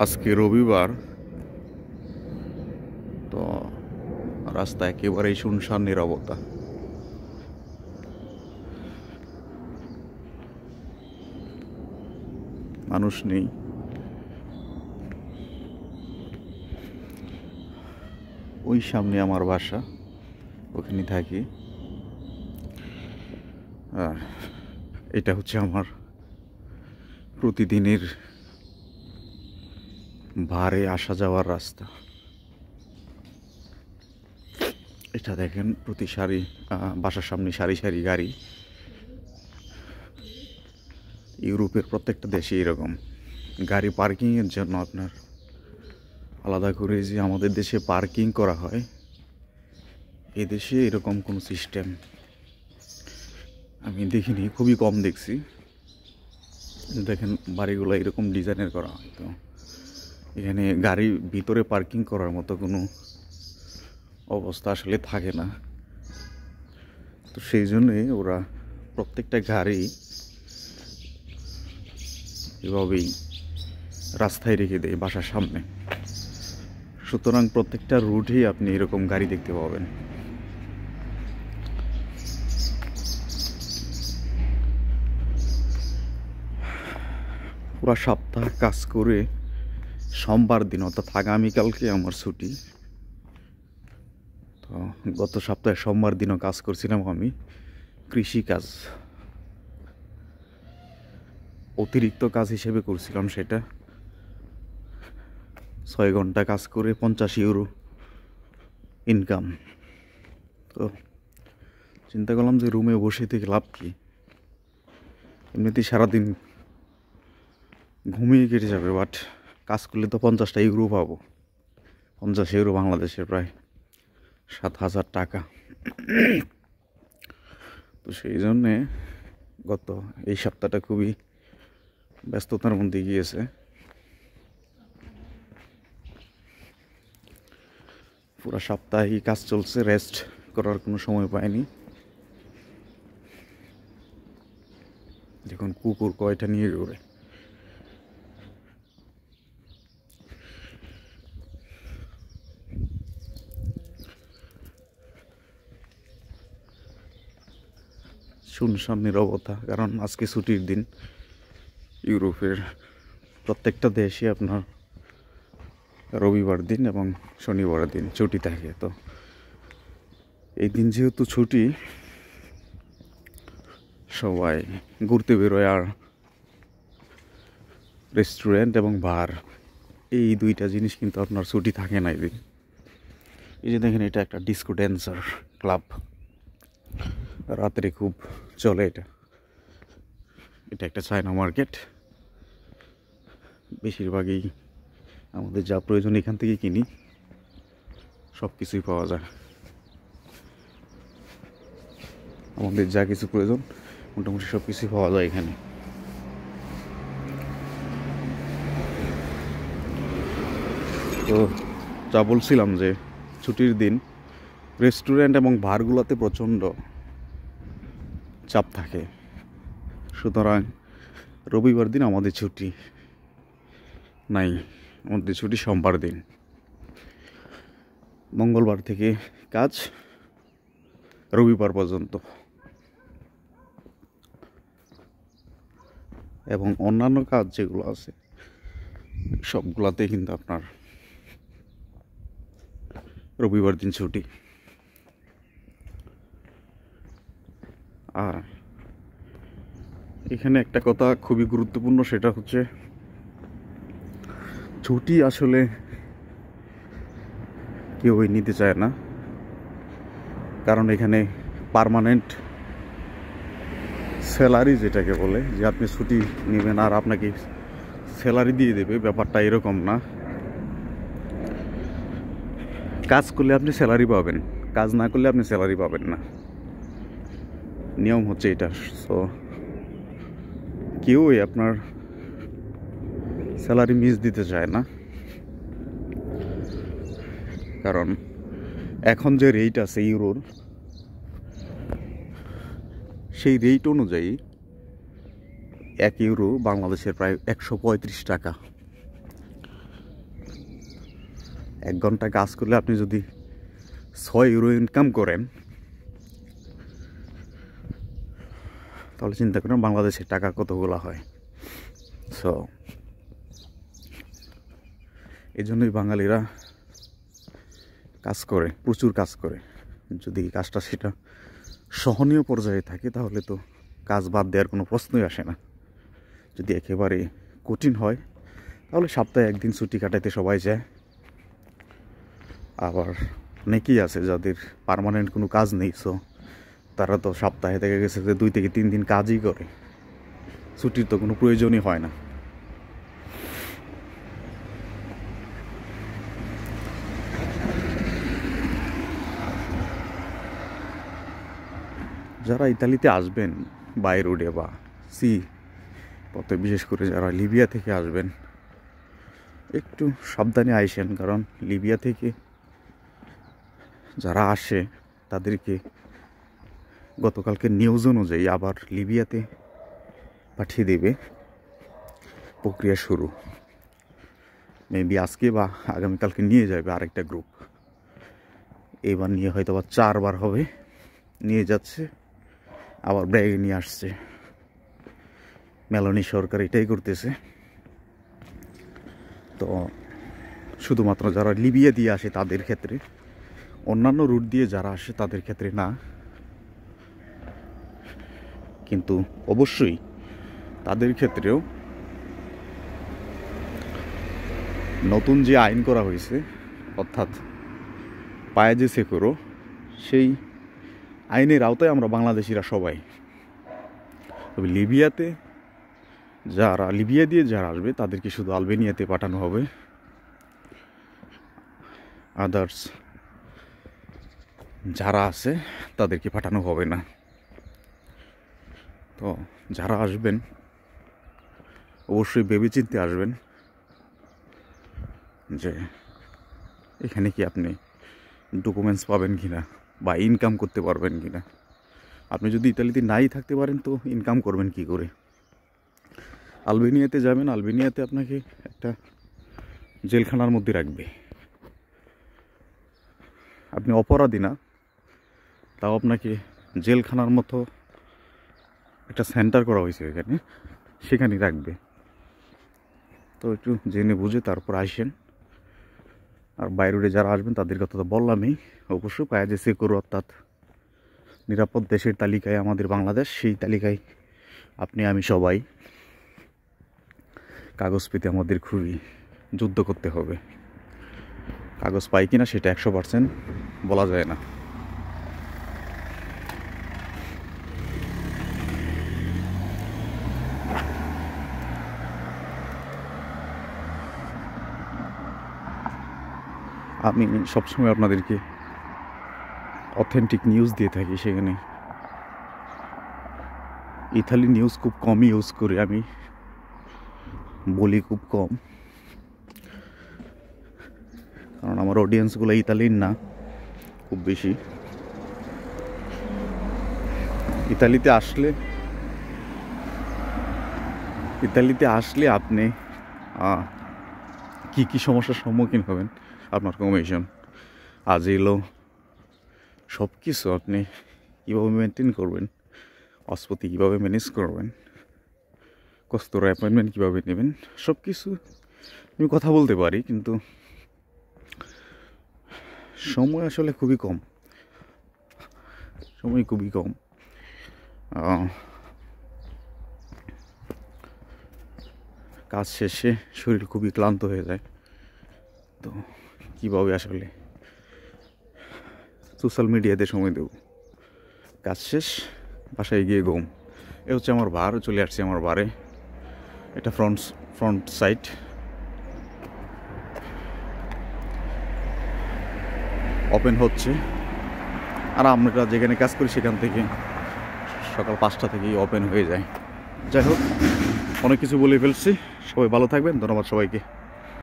আজকে রবিবার, তো রাস্তা একেবারেই শুনশান নীরবতা। মানুষ নেই। ওই সামনে আমার বাসা, ওখানে থাকি। এটা হচ্ছে আমার প্রতিদিনের ভারে আসা যাওয়ার রাস্তা। এটা দেখেন, প্রতি সারি বাসার সামনে সারি সারি গাড়ি। ইউরোপের প্রত্যেকটা দেশে এরকম গাড়ি পার্কিংয়ের জন্য আপনার আলাদা করে যে আমাদের দেশে পার্কিং করা হয়, এই দেশে এরকম কোনো সিস্টেম আমি দেখিনি, খুবই কম দেখছি। দেখেন বাড়িগুলো এরকম ডিজাইনের করা হয়, তো এখানে গাড়ি ভিতরে পার্কিং করার মতো কোনো অবস্থা আসলে থাকে না। তো সেই জন্যে ওরা প্রত্যেকটা গাড়ি এভাবেই রাস্তায় রেখে দেয় বাসার সামনে। সুতরাং প্রত্যেকটা রুটেই আপনি এরকম গাড়ি দেখতে পাবেন। পুরা সপ্তাহ কাজ করে সোমবার দিন, অর্থাৎ আগামীকালকে আমার ছুটি। তো গত সপ্তাহে সোমবার দিনও কাজ করছিলাম আমি, কৃষিকাজ অতিরিক্ত কাজ হিসেবে করছিলাম। সেটা 6 ঘন্টা কাজ করে 50 ইউরো ইনকাম। তো চিন্তা করলাম যে রুমে বসে থেকে লাভ কি, এমনিতেই সারাদিন ঘুমিয়ে কেটে যাবে, বাট কাজ করলে তো 50টা ইউরো পাবো। 50 ইউরো বাংলাদেশের প্রায় 7,000 টাকা। তো সেই জন্যে এই সপ্তাহটা খুবই ব্যস্ততার মধ্যে গিয়েছে। পুরো সপ্তাহে কাজ চলছে, রেস্ট করার কোনো সময় পাইনি। দেখুন কুকুর কয়টা নিয়ে ঘুরে। শুনশান নীরবতা, কারণ আজকে ছুটির দিন। ইউরোপের প্রত্যেকটা দেশে আপনার রবিবার দিন এবং শনিবার দিন ছুটি থাকে। তো এই দিন যেহেতু ছুটি, সবাই ঘুরতে বেরোয়। আর রেস্টুরেন্ট এবং বার, এই দুইটা জিনিস কিন্তু আপনার ছুটি থাকে না এই দিন। এই যে দেখেন, এটা একটা ডিস্কো ড্যান্সার ক্লাব, রাত্রে খুব চলে এটা। এটা একটা চায়না মার্কেট। বেশিরভাগই আমাদের যা প্রয়োজন এখান থেকে কিনি, সব কিছুই পাওয়া যায়। আমাদের যা কিছু প্রয়োজন মোটামুটি সব কিছুই পাওয়া যায় এখানে। তো যা বলছিলাম যে ছুটির দিন রেস্টুরেন্ট এবং বারগুলোতে প্রচণ্ড চাপ থাকে। সুতরাং রবিবার দিন আমাদের ছুটি নাই, আমাদের ছুটি সোমবার দিন। মঙ্গলবার থেকে কাজ রবিবার পর্যন্ত, এবং অন্যান্য কাজ যেগুলো আছে সবগুলাতে কিন্তু আপনার রবিবার দিন ছুটি। আর এখানে একটা কথা খুবই গুরুত্বপূর্ণ, সেটা হচ্ছে ছুটি আসলে কেউই নিতে চায় না। কারণ এখানে পার্মানেন্ট স্যালারি, যেটাকে বলে যে আপনি ছুটি নেবেন আর আপনাকে স্যালারি দিয়ে দেবে, ব্যাপারটা এরকম না। কাজ করলে আপনি স্যালারি পাবেন, কাজ না করলে আপনি স্যালারি পাবেন না, নিয়ম হচ্ছে এটা। সো কেউই আপনার স্যালারি মিস দিতে চায় না, কারণ এখন যে রেট আছে ইউরোর, সেই রেট অনুযায়ী 1 ইউরো বাংলাদেশের প্রায় 135 টাকা। 1 ঘন্টা কাজ করলে আপনি যদি 6 ইউরো ইনকাম করেন, তাহলে চিন্তা করেন বাংলাদেশের টাকা কতগুলো হয়। সো এই জন্যই বাঙালিরা কাজ করে, প্রচুর কাজ করে। যদি কাজটা সেটা সহনীয় পর্যায়ে থাকে তাহলে তো কাজ বাদ দেওয়ার কোনো প্রশ্নই আসে না। যদি একেবারে কঠিন হয় তাহলে সপ্তাহে 1 দিন ছুটি কাটাইতে সবাই যায়। আবার অনেকেই আছে যাদের পার্মানেন্ট কোনো কাজ নেই, সো তারা তো সপ্তাহে থেকে গেছে যে 2 থেকে 3 দিন কাজই করে, ছুটির তো কোনো প্রয়োজনই হয় না। যারা ইতালিতে আসবেন বাই রোডে বা সি পথে, বিশেষ করে যারা লিবিয়া থেকে আসবেন, একটু সাবধানে আইসেন। কারণ লিবিয়া থেকে যারা আসে তাদেরকে গতকালকে নিউজ অনুযায়ী আবার লিবিয়াতে পাঠিয়ে দেবে, প্রক্রিয়া শুরু। মেবি আজকে বা আগামীকালকে নিয়ে যাবে আরেকটা গ্রুপ। এবার নিয়ে হয়তো বা 4 বার হবে, নিয়ে যাচ্ছে আবার ব্যাগে নিয়ে আসছে। মেলানি সরকার এটাই করতেছে। তো শুধুমাত্র যারা লিবিয়া দিয়ে আসে তাদের ক্ষেত্রে, অন্যান্য রুট দিয়ে যারা আসে তাদের ক্ষেত্রে না। কিন্তু অবশ্যই তাদের ক্ষেত্রেও নতুন যে আইন করা হয়েছে, অর্থাৎ পায়েজে সেকুরো, সেই আইনের আওতায় আমরা বাংলাদেশিরা সবাই। তবে লিবিয়া দিয়ে যারা আসবে তাদেরকে শুধু আলবেনিয়াতে পাঠানো হবে, আদার্স যারা আছে তাদেরকে পাঠানো হবে না। তো যারা আসবেন অবশ্যই ভেবেচিন্তে আসবেন যে এখানে কি আপনি ডকুমেন্টস পাবেন কিনা বা ইনকাম করতে পারবেন কিনা। আপনি যদি ইতালিতে নাই থাকতে পারেন তো ইনকাম করবেন কি করে। আলবেনিয়াতে যাবেন, আলবেনিয়াতে আপনাকে একটা জেলখানার মধ্যে রাখবে। আপনি অপরাধী না, তাও আপনাকে জেলখানার মতো একটা সেন্টার করা হয়েছে এখানে, সেখানেই রাখবে। তো একটু জেনে বুঝে তারপর আসেন। আর বাইরে যারা আসবেন তাদের কথা তো বললামই। অবশ্যই পায়েজে সেকুরো, অর্থাৎ নিরাপদ দেশের তালিকায় আমাদের বাংলাদেশ, সেই তালিকায় আপনি আমি সবাই। কাগজ পেতে আমাদের খুবই যুদ্ধ করতে হবে। কাগজ পাই কিনা সেটা 100% বলা যায় না। আমি সবসময় আপনাদেরকে অথেন্টিক নিউজ দিয়ে থাকি। সেখানে ইতালি নিউজ খুব কমই ইউজ করি, আমি বলি খুব কম, কারণ আমার অডিয়েন্সগুলো ইতালির না খুব বেশি। ইতালিতে আসলে আপনি কি কি সমস্যার সম্মুখীন হবেন, আপনার কমিশন, আজিলো, সব কিছু আপনি কীভাবে মেনটেন করবেন, অস্পতি কীভাবে ম্যানেজ করবেন, কস্তর অ্যাপয়েন্টমেন্ট কীভাবে নেবেন, সব কিছু আমি কথা বলতে পারি। কিন্তু সময় আসলে খুবই কম, কাজ শেষে শরীর খুবই ক্লান্ত হয়ে যায়। তো কীভাবে আসলে সোশ্যাল মিডিয়াতে সময় দেব, কাজ শেষ বাসায় গিয়ে ঘুম। এ হচ্ছে আমার বার, চলে আসছি আমার বারে। এটা ফ্রন্ট সাইড। ওপেন হচ্ছে, আর আমরা যেখানে কাজ করি সেখান থেকে সকাল 5টা থেকেই ওপেন হয়ে যায়। যাই হোক, অনেক কিছু বলে ফেলছি। সবাই ভালো থাকবেন, ধন্যবাদ সবাইকে।